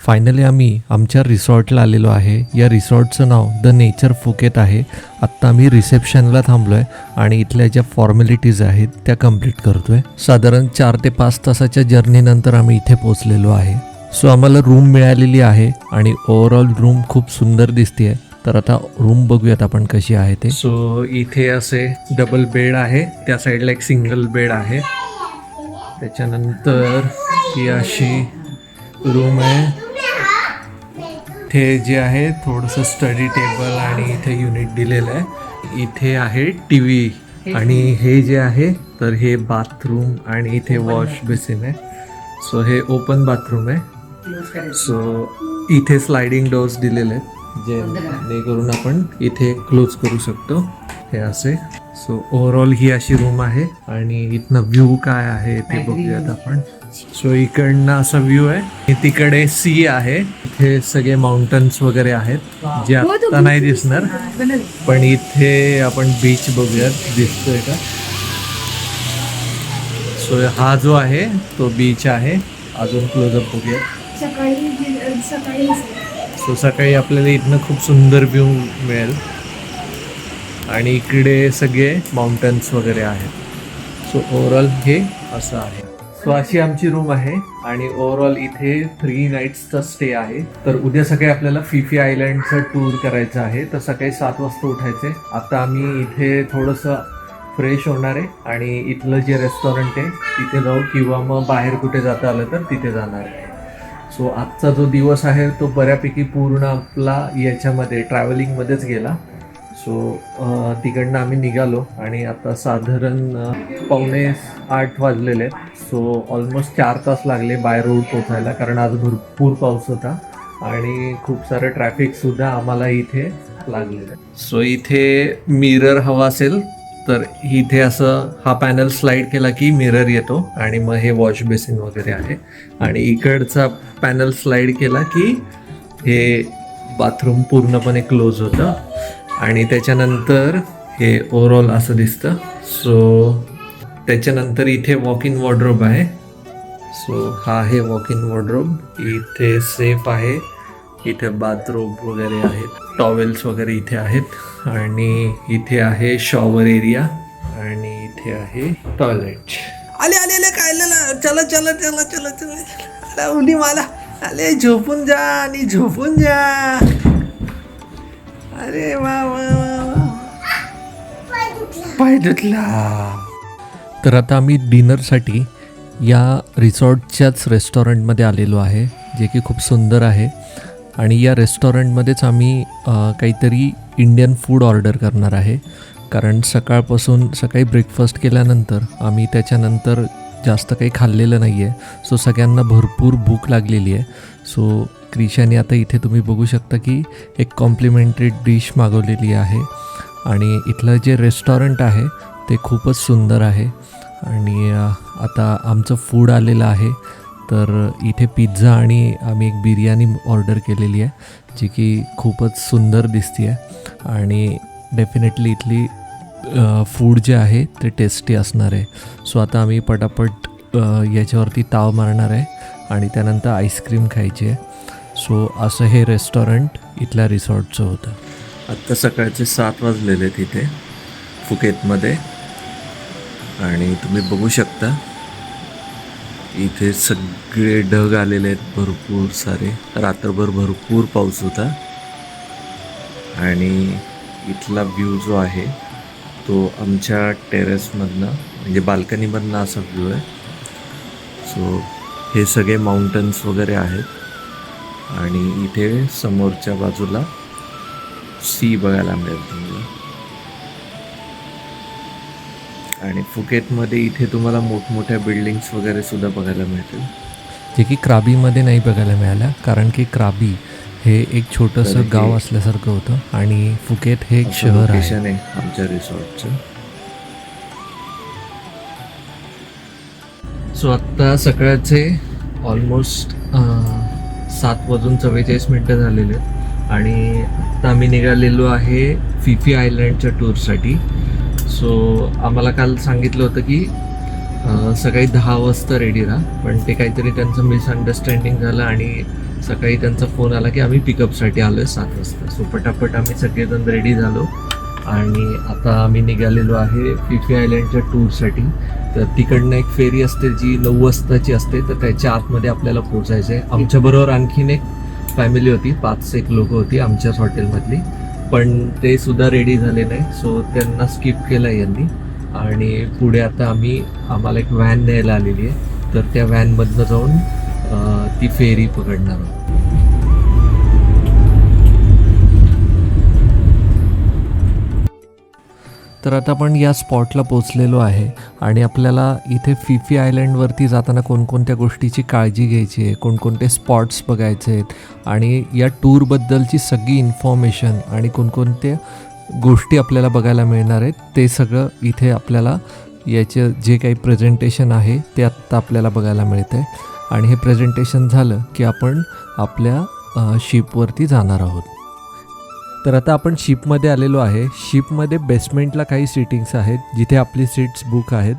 Finally आम्ही आमच्या रिसॉर्टला आलेलो आहे. या रिसॉर्टचं नाव द नेचर फुकेत आहे. आत्ता आम्ही रिसेप्शनला थांबलो आहे आणि इथल्या ज्या फॉर्मॅलिटीज आहेत त्या कंप्लीट करतो आहे. साधारण 4 ते 5 तासाच्या जर्नीनंतर आम्ही इथे पोचलेलो आहे. सो आम्हाला रूम मिळालेली आहे आणि ओव्हरऑल रूम खूप सुंदर दिसते आहे. तर आता रूम बघूयात आपण कशी आहे ते. सो इथे असे डबल बेड आहे, त्या साईडला एक सिंगल बेड आहे. त्याच्यानंतर ही अशी रूम आहे. इथे जे आहे थोडंसं स्टडी टेबल आणि इथे युनिट दिलेलं आहे. इथे आहे टी व्ही आणि हे जे आहे तर हे बाथरूम आणि इथे वॉश बेसिन आहे. सो हे ओपन बाथरूम आहे. सो इथे स्लायडिंग डोअर्स दिलेले आहेत जेणेकरून आपण इथे क्लोज करू शकतो हे असे. सो ओव्हरऑल ही अशी रूम आहे आणि इथनं व्ह्यू काय आहे ते बघूयात आपण. सो इकडनं असा व्ह्यू आहे. तिकडे सी आहे. इथे सगळे माउंटन्स वगैरे आहेत जे आता नाही दिसणार, पण इथे आपण बीच बघूयात दिसतोय का. सो हा जो आहे तो बीच आहे. अजून क्लोजअप बघूयात. सो सकाळी आपल्याला इथनं खूप सुंदर व्ह्यू मिळेल आणि इकडे सगळे माउंटन्स वगैरे आहेत. सो ओव्हरऑल हे असं आहे. सो अशी आमची रूम आहे आणि ओव्हरऑल इथे 3 नाईट्सचा स्टे आहे. तर उद्या सकाळी आपल्याला फिफी आयलँडचं टूर करायचं आहे. तर सकाळी 7 वाजता उठायचे. आता आम्ही इथे थोडंसं फ्रेश होणार आहे आणि इथलं जे रेस्टॉरंट आहे तिथे जाऊ किंवा मग बाहेर कुठे जाता आलं तर तिथे जाणार आहे. सो आजचा जो दिवस आहे तो बऱ्यापैकी पूर्ण आपला याच्यामध्ये ट्रॅव्हलिंगमध्येच गेला. सो तिकडनं आम्ही निघालो आणि आता साधारण 7:45 वाजलेले आहेत. सो ऑलमोस्ट 4 तास लागले बाय रोड पोचायला, कारण आज भरपूर पाऊस होता आणि खूप सारं ट्रॅफिकसुद्धा आम्हाला इथे लागलेलं आहे. सो इथे मिरर हवा असेल तर इथे असं हा पॅनल स्लाईड केला की मिरर येतो आणि मग हे वॉश बेसिन वगैरे आहे. आणि इकडचा पॅनल स्लाईड केला की हे बाथरूम पूर्णपणे क्लोज होतं आणि त्याच्यानंतर हे ओव्हरऑल असं दिसतं. सो त्याच्यानंतर इथे वॉक इन वॉर्डरोब आहे. सो हा आहे वॉक इन वॉर्डरोब. इथे सेफ आहे. इथे बाथरोब वगैरे आहेत, टॉवेल्स वगैरे इथे आहेत आणि इथे आहे शॉवर एरिया आणि इथे आहे टॉयलेट. आले आले आले काय चला चला चला चला चला उडी मला आले. झोपून जा आणि झोपून जा. अरे वा वा वा, पाय धुतला. तर आता आम्ही डिनरसाठी या रिसॉर्टच्याच रेस्टॉरंटमध्ये आलेलो आहे, जे की खूप सुंदर आहे. आणि या रेस्टॉरंटमध्येच आम्ही काहीतरी इंडियन फूड ऑर्डर करणार आहे, कारण सकाळी ब्रेकफास्ट केल्यानंतर आम्ही त्याच्यानंतर जास्त काही खाल्लेलं नाही आहे. सो सगळ्यांना भरपूर भूक लागलेली आहे. सो क्रिशाने आता इथे तुम्ही बघू शकता की एक कॉम्प्लिमेंटरी डिश मागवलेली आहे आणि इथलं जे रेस्टॉरंट आहे ते खूपच सुंदर आहे. आणि आता आमचं फूड आलेलं आहे. तर इथे पिझ्झा आणि आम्ही एक बिर्याणी ऑर्डर केलेली आहे, जी की खूपच सुंदर दिसते आहे आणि डेफिनेटली इथली फूड जे आहे ते टेस्टी असणार आहे. सो आता आम्ही पटापट याच्यावरती ताव मारणार आहे आणि त्यानंतर आईस्क्रीम खायची आहे. सो असं हे रेस्टॉरंट इथल्या रिसॉर्टचं होतं. आत्ता सकाळचे 7 वाजलेले तिथे फुकेतमध्ये आणि तुम्ही बघू शकता इथे सगळे ढग आलेले आहेत भरपूर सारे. रात्रभर भरपूर पाऊस होता आणि इथला व्ह्यू जो आहे तो आमच्या टेरेसमधनं म्हणजे बाल्कनीमधनं असा व्ह्यू आहे. सो हे सगळे माउंटन्स वगैरे आहेत आणि इथे समोरच्या बाजूला सी बघायला मिळेल तुम्हाला. आणि फुकेतमध्ये इथे तुम्हाला मोठमोठ्या बिल्डिंग्स वगैरे सुद्धा बघायला मिळतील, जे की क्राबीमध्ये नाही बघायला मिळाल्या, कारण की क्राबी हे एक छोटंसं गाव असल्यासारखं होतं आणि फुकेत हे एक शहर आहे आमच्या रिसॉर्टचं. सो आत्ता सकाळचे ऑलमोस्ट 7:44 झालेले आहेत आणि आत्ता आम्ही निघालेलो आहे फिफी आयलँडच्या टूरसाठी. सो आम्हाला काल सांगितलं होतं की सकाळी 10 वाजता रेडी राहा, पण ते काहीतरी त्यांचं मिसअंडरस्टँडिंग झालं आणि सकाळी त्यांचा फोन आला की आम्ही पिकअपसाठी आलो आहे 7 वाजता. सो पटापट आम्ही सगळेजण रेडी झालो आणि आता आम्ही निघालेलो आहे फिफी आयलंडच्या टूरसाठी. तर तिकडनं एक फेरी असते जी 9 वाजताची असते, तर त्याच्या आतमध्ये आपल्याला पोचायचं आहे. आमच्याबरोबर आणखीन एक फॅमिली होती, 5-6 लोक होती आमच्याच हॉटेलमधली, पण ते सुद्धा रेडी झाले नाही. सो त्यांना स्किप केलं यांनी आणि पुढे आता आम्हाला एक व्हॅन न्यायला आलेली आहे, तर त्या व्हॅनमधनं जाऊन ती फेरी पकडणार आहोत. तर आता आपण या स्पॉटला पोचलेलो आहे आणि आपल्याला इथे फिफी आयलंडवरती जाताना कोणकोणत्या गोष्टीची काळजी घ्यायची आहे, कोणकोणते स्पॉट्स बघायचे आहेत आणि या टूरबद्दलची सगळी इन्फॉर्मेशन आणि कोणकोणत्या गोष्टी आपल्याला बघायला मिळणार आहेत ते सगळं इथे आपल्याला याचे जे काही प्रेझेंटेशन आहे ते आत्ता आपल्याला बघायला मिळतं आहे. आणि हे प्रेझेंटेशन झालं की आपण आपल्या शिपवरती जाणार आहोत. तर आता आपण शिपमध्ये आलेलो आहे. शिपमध्ये बेसमेंटला काही सीटिंग्स आहेत जिथे आपली सीट्स बुक आहेत.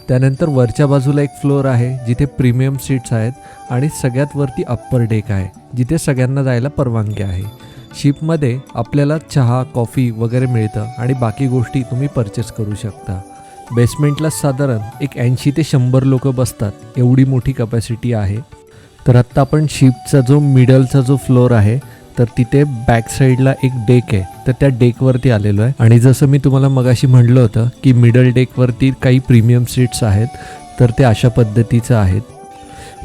त्यानंतर वरच्या बाजूला एक फ्लोअर आहे जिथे प्रीमियम सीट्स आहेत आणि सगळ्यात वरती अप्पर डेक आहे जिथे सगळ्यांना जायला परवानगी आहे. शिपमध्ये आपल्याला चहा, कॉफी वगैरे मिळतं आणि बाकी गोष्टी तुम्ही परचेस करू शकता. बेसमेंटला साधारण एक 80 ते 100 लोक बसतात, एवढी मोठी कपॅसिटी आहे. तर आत्ता आपण शिपचा जो मिडलचा जो फ्लोअर आहे तर तिथे बॅक साईडला एक डेक आहे, तर त्या डेकवरती आलेलो आहे. आणि जसं मी तुम्हाला मगाशी म्हटलं होतं की मिडल डेकवरती काही प्रीमियम सीट्स आहेत, तर ते अशा पद्धतीचं आहेत.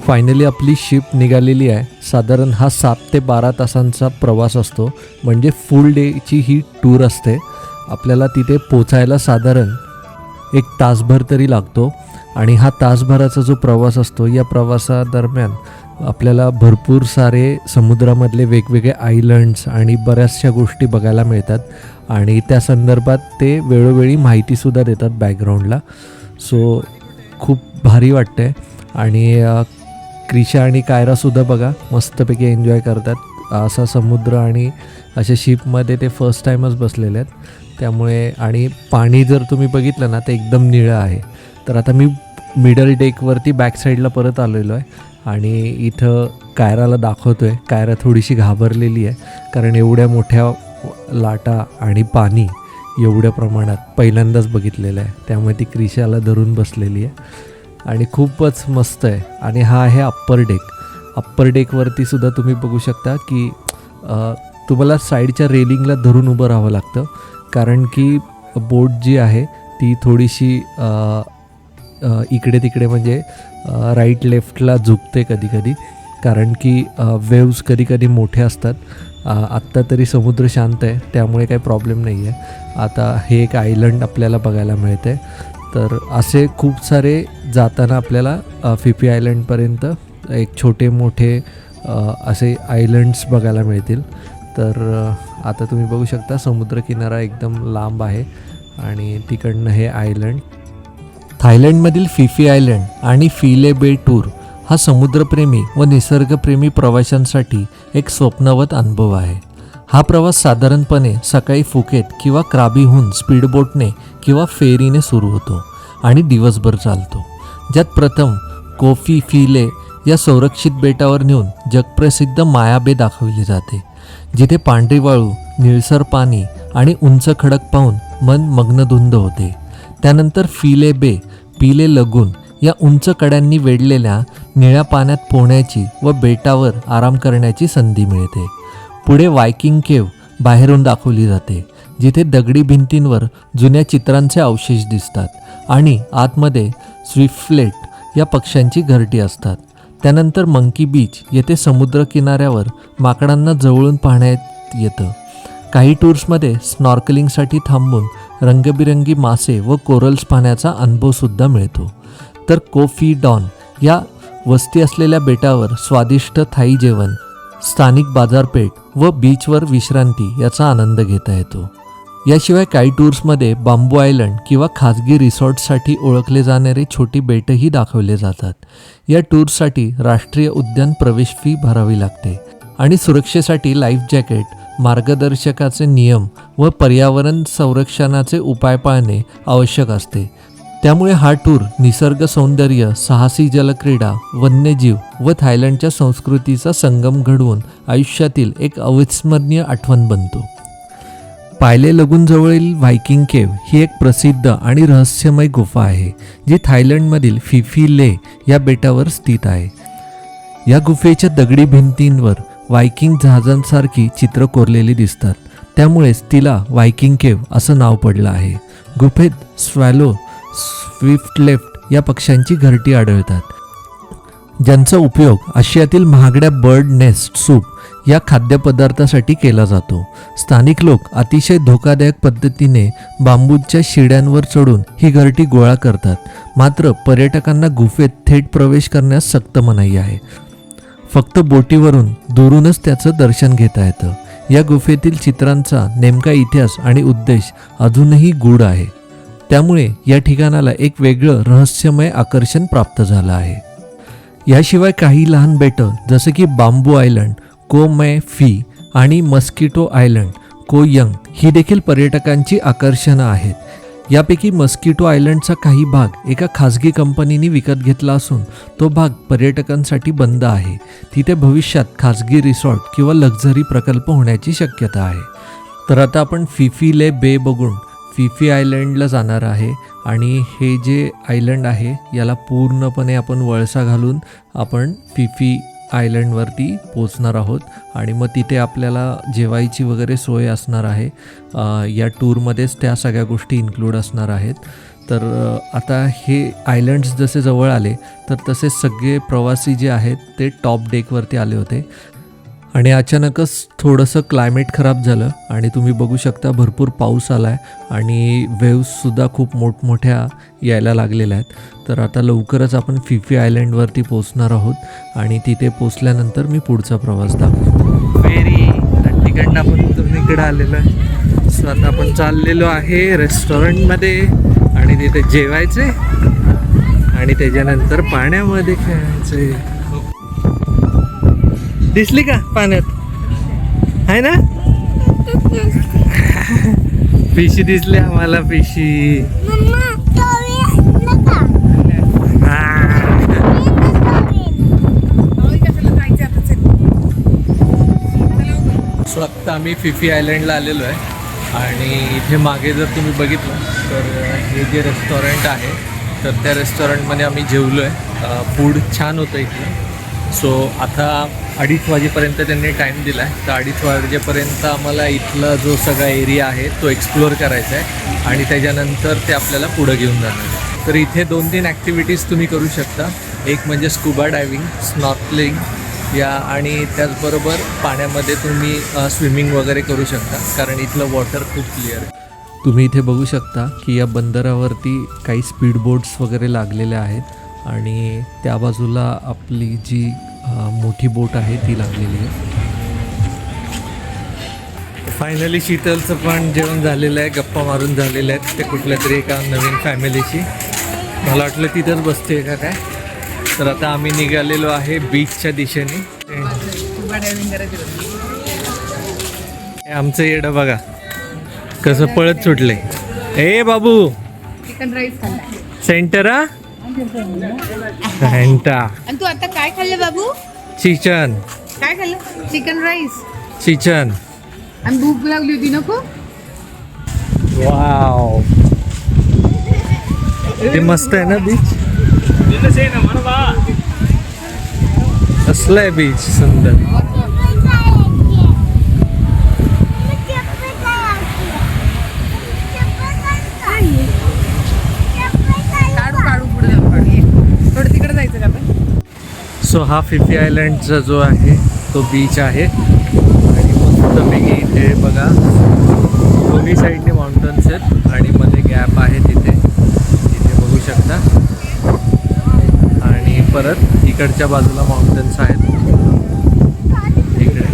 फायनली आपली शिप निघालेली आहे. साधारण हा 7 ते 12 तासांचा प्रवास असतो, म्हणजे फुल डेची ही टूर असते. आपल्याला तिथे पोचायला साधारण 1 तासभर तरी लागतो आणि हा तासभराचा जो प्रवास असतो या प्रवासादरम्यान आपल्याला भरपूर सारे समुद्रामधले वेगवेगळे आयलंड्स आणि बऱ्याचशा गोष्टी बघायला मिळतात आणि त्या संदर्भात ते वेळोवेळी माहितीसुद्धा देतात बॅकग्राऊंडला. सो खूप भारी वाटतं आणि क्रिशा आणि कायरासुद्धा बघा मस्तपैकी एन्जॉय करतात. असा समुद्र आणि अशा शिपमध्ये ते फर्स्ट टाईमच बसलेले आहेत, त्यामुळे आणि पाणी जर तुम्ही बघितलं ना ते एकदम निळं आहे. तर आता मी मिडल डेकवरती बॅक साईडला परत आलेलो आहे आणि इथं कायराला दाखवतो आहे. कायरा थोडीशी घाबरलेली आहे कारण एवढ्या मोठ्या लाटा आणि पाणी एवढ्या प्रमाणात पहिल्यांदाच बघितलेलं आहे, त्यामुळे ती क्रिशाला धरून बसलेली आहे आणि खूपच मस्त आहे. आणि हा आहे अप्पर डेक. अप्पर डेकवरती सुद्धा तुम्ही बघू शकता की तुम्हाला साईडच्या रेलिंगला धरून उभं राहावं लागतं कारण की बोट जी आहे ती थोडीशी इकडे तिकडे म्हणजे राईट लेफ्टला झुकते कधी कधी, कारण की वेव्स कधी कधी मोठे असतात. आत्ता तरी समुद्र शांत आहे त्यामुळे काही प्रॉब्लेम नाही आहे. आता हे एक आयलंड आपल्याला बघायला मिळते. तर असे खूप सारे जाताना आपल्याला फिफी आयलंडपर्यंत एक छोटे मोठे असे आयलंड्स बघायला मिळतील. तर आता तुम्ही बघू शकता समुद्रकिनारा एकदम लांब आहे आणि तिकडनं हे आयलंड. थायलंडमधील फिफी आयलंड आणि फिले बे टूर हा समुद्रप्रेमी व निसर्गप्रेमी प्रवाशांसाठी एक स्वप्नवत अनुभव आहे. हा प्रवास साधारणपणे सकाळी फुकेट किंवा क्राबीहून स्पीडबोटने किंवा फेरीने सुरू होतो आणि दिवसभर चालतो, ज्यात प्रथम कोफी फिले या संरक्षित बेटावर नेऊन जगप्रसिद्ध मायाबे दाखवली जाते, जिथे पांढरी वाळू, निळसर पाणी आणि उंच खडक पाहून मन मग्नधुंद होते. त्यानंतर फिले बे, पिले लगून या उंच कड्यांनी वेढलेल्या निळ्या पाण्यात पोहण्याची व बेटावर आराम करण्याची संधी मिळते. पुढे वायकिंग केव्ह बाहेरून दाखवली जाते, जिथे दगडी भिंतींवर जुन्या चित्रांचे अवशेष दिसतात आणि आतमध्ये स्विफ्टलेट या पक्ष्यांची घरटी असतात. त्यानंतर मंकी बीच येथे समुद्र किनाऱ्यावर माकडांना जवळून पाहण्यात येतं. काही टूर्समध्ये स्नॉर्कलिंगसाठी थांबून रंगबिरंगी मासे व कोरल्स पाहण्याचा अनुभवसुद्धा मिळतो. तर कोफी डॉन या वस्ती असलेल्या बेटावर स्वादिष्ट थाई जेवण, स्थानिक बाजारपेठ व बीचवर विश्रांती याचा आनंद घेता येतो. याशिवाय काही टूर्समध्ये बांबू आयलंड किंवा खाजगी रिसॉर्ट्ससाठी ओळखले जाणारे छोटी बेटही दाखवले जातात. या टूर्ससाठी राष्ट्रीय उद्यान प्रवेश फी भरावी लागते आणि सुरक्षेसाठी लाईफ जॅकेट, मार्गदर्शकाचे नियम व पर्यावरण संरक्षणाचे उपाय पाळणे आवश्यक असते. त्यामुळे हा टूर निसर्ग सौंदर्य, साहसी जलक्रीडा, वन्यजीव व थायलंडच्या संस्कृतीचा संगम घडवून आयुष्यातील एक अविस्मरणीय आठवण बनतो. पायले लगूनजवळील व्हायकिंग केव्ह ही एक प्रसिद्ध आणि रहस्यमय गुफा आहे, जी थायलंडमधील फी फी ले या बेटावर स्थित आहे. या गुफेच्या दगडी भिंतींवर व्हायकिंग जहाजांसारखी चित्र कोरलेली दिसतात, त्यामुळेच तिला व्हायकिंग केव्ह असं नाव पडलं आहे. गुफेत स्वॅलो, स्विफ्ट लेफ्ट या पक्ष्यांची घरटी आढळतात, ज्यांचा उपयोग आशियातील महागड्या बर्ड नेस्ट सूप या खाद्यपदार्थासाठी केला जातो. स्थानिक लोक अतिशय धोकादायक पद्धतीने बांबूच्या शिड्यांवर चढून ही घरटी गोळा करतात, मात्र पर्यटकांना गुफेत थेट प्रवेश करण्यास सक्त मनाई आहे. फक्त बोटीवरून दुरूनच त्याचं दर्शन घेता येतं. या गुफेतील चित्रांचा नेमका इतिहास आणि उद्देश अजूनही गूढ आहे, त्यामुळे या ठिकाणाला एक वेगळं रहस्यमय आकर्षण प्राप्त झालं आहे. याशिवाय काही लहान बेटं जसं की बांबू आयलंड, को मै फी आणि मस्किटो आयलंड, को यंग ही देखील पर्यटकांची आकर्षणं आहेत. यापैकी मस्किटो आयलंडचा काही भाग एका खाजगी कंपनीने विकत घेतला असून तो भाग पर्यटकांसाठी बंद आहे. तिथे भविष्यात खाजगी रिसॉर्ट किंवा लक्झरी प्रकल्प होण्याची शक्यता आहे. तर आता आपण फिफी ले बे बघून फिफी आयलंडला जाणार आहे आणि हे जे आयलंड आहे याला पूर्णपणे आपण वळसा घालून आपण फिफी आयलंडवरती पोचणार आहोत आणि मग तिथे आपल्याला जेवायची वगैरे सोय असणार आहे. या टूरमध्येच त्या सगळ्या गोष्टी इन्क्लूड असणार आहेत. तर आता हे आयलंड्स जसे जवळ आले तर तसे सगळे प्रवासी जे आहेत ते टॉप डेकवरती आले होते आणि अचानकच थोडंसं क्लायमेट खराब झालं आणि तुम्ही बघू शकता भरपूर पाऊस आला आहे आणि वेव्ससुद्धा खूप मोठमोठ्या यायला लागलेल्या आहेत. तर आता लवकरच आपण फिफी आयलंडवरती पोचणार आहोत आणि तिथे पोचल्यानंतर मी पुढचा प्रवास दाखवतो. फेरी तिकडनं आपण इकडं आलेलो आहे. सो आता आपण चाललेलो आहे रेस्टॉरंटमध्ये आणि तिथे जेवायचे आणि त्याच्यानंतर पाण्यामध्ये खेळायचे. दिसली का पाण्यात आहे ना फिशी दिसली आम्हाला फिशी. सो आत्ता आम्ही फिफी आयलंडला आलेलो आहे आणि इथे मागे जर तुम्ही बघितलं तर हे जे रेस्टॉरंट आहे तर त्या रेस्टॉरंटमध्ये आम्ही जेवलो आहे. फूड छान होतं इथलं. सो आता 2:30 वाजेपर्यंत त्यांनी टाईम दिला आहे. तर 2:30 वाजेपर्यंत आम्हाला इथला जो सगळा एरिया आहे तो एक्सप्लोअर करायचा आहे आणि त्याच्यानंतर ते आपल्याला पुढं घेऊन जाणार आहे. तर इथे 2-3 ॲक्टिव्हिटीज तुम्ही करू शकता. एक म्हणजे स्कुबा डायव्हिंग, स्नॉर्कलिंग या आणि त्याचबरोबर पाण्यामध्ये तुम्ही स्विमिंग वगैरे करू शकता कारण इथलं वॉटर खूप क्लिअर आहे. तुम्ही इथे बघू शकता की या बंदरावरती काही स्पीड बोट्स वगैरे लागलेल्या आहेत आणि त्या बाजूला आपली जी मोठी बोट आहे ती लागलेली आहे. फायनली शीतलचं पण जेवण झालेलं आहे, गप्पा मारून झालेल्या आहेत ते कुठल्या तरी एका नवीन फॅमिलीशी. मला वाटलं तिथंच बसते का काय. तर आता आम्ही निघालेलो आहे बीचच्या दिशेने. आमचं येडं बघा कसं पळत सुटले. ए बाबू चिकन राईस खाल्ला. सेंटरा सेंटा. आणि तू आता काय खाल्लं बाबू? चिकन. काय खाल्लं? Chicken rice. चिकन. आणि भूक लागली होती नको. वाव ते मस्त आहे ना बीच. कसलं आहे बीच सुंदर. काढू पुढे जाऊ. थोडं तिकडे जायचं का आपण? सो हा फिफी आयलंडचा जो आहे तो बीच आहे आणि मस्तपैकी इथे बघा दोन्ही साईडने माउंटन्स आहेत आणि मध्ये गॅप आहे तिथे बघू शकता आणि परत इकडच्या बाजूला माउंटन्स आहेत इकडे.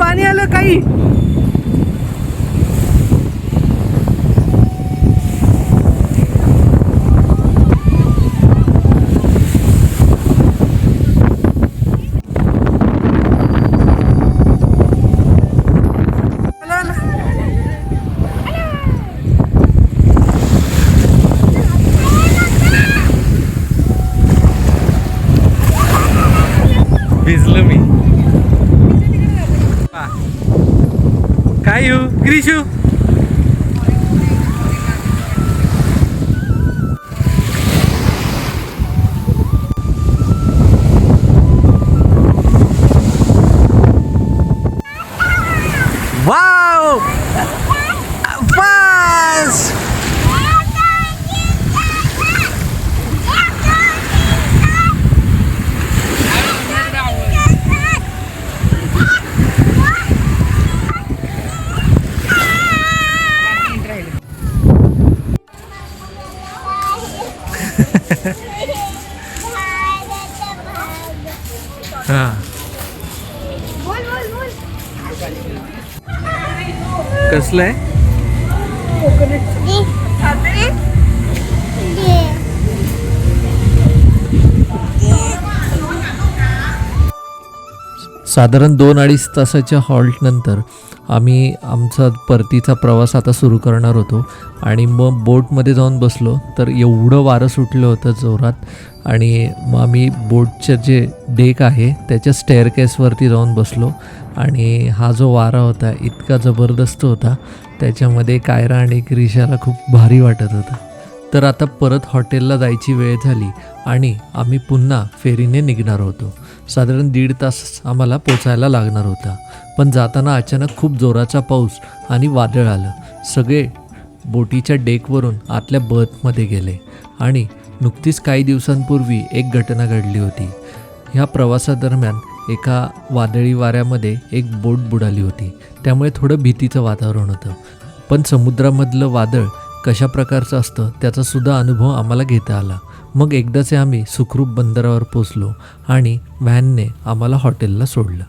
पाणी आलं काही. भिजलो मी. काय येऊ क्रिशू. वाव बस. हा कसलं आहे. साधारण 2-2.5 तासाच्या हॉल्टनंतर आम्ही आमचा परतीचा प्रवास आता सुरू करणार होतो. आणि मग बोटमध्ये जाऊन बसलो तर एवढं वारं सुटलं होतं जोरात. आणि मग आम्ही बोटचं जे डेक आहे त्याच्या स्टेअरकेसवरती जाऊन बसलो. आणि हा जो वारा होता इतका जबरदस्त होता, त्याच्यामध्ये कायरा आणि क्रिशाला खूप भारी वाटत होतं. तर आता परत हॉटेलला जायची वेळ झाली आणि आम्ही पुन्हा फेरीने निघणार होतो. साधारण 1.5 तास आम्हाला पोचायला लागणार होता. पण जाताना अचानक खूप जोराचा पाऊस आणि वादळ आलं. सगळे बोटीच्या डेकवरून आतल्या बर्थमध्ये गेले. आणि नुकतीच काही दिवसांपूर्वी एक घटना घडली होती. ह्या प्रवासादरम्यान एका वादळी वाऱ्यामध्ये एक बोट बुडाली होती. त्यामुळे थोडं भीतीचं वातावरण होतं. पण समुद्रामधलं वादळ कशा प्रकारचं असतं त्याचासुद्धा अनुभव आम्हाला घेता आला. मग एकदाचे आम्ही सुखरूप बंदरावर पोचलो आणि व्हॅनने आम्हाला हॉटेलला सोडलं.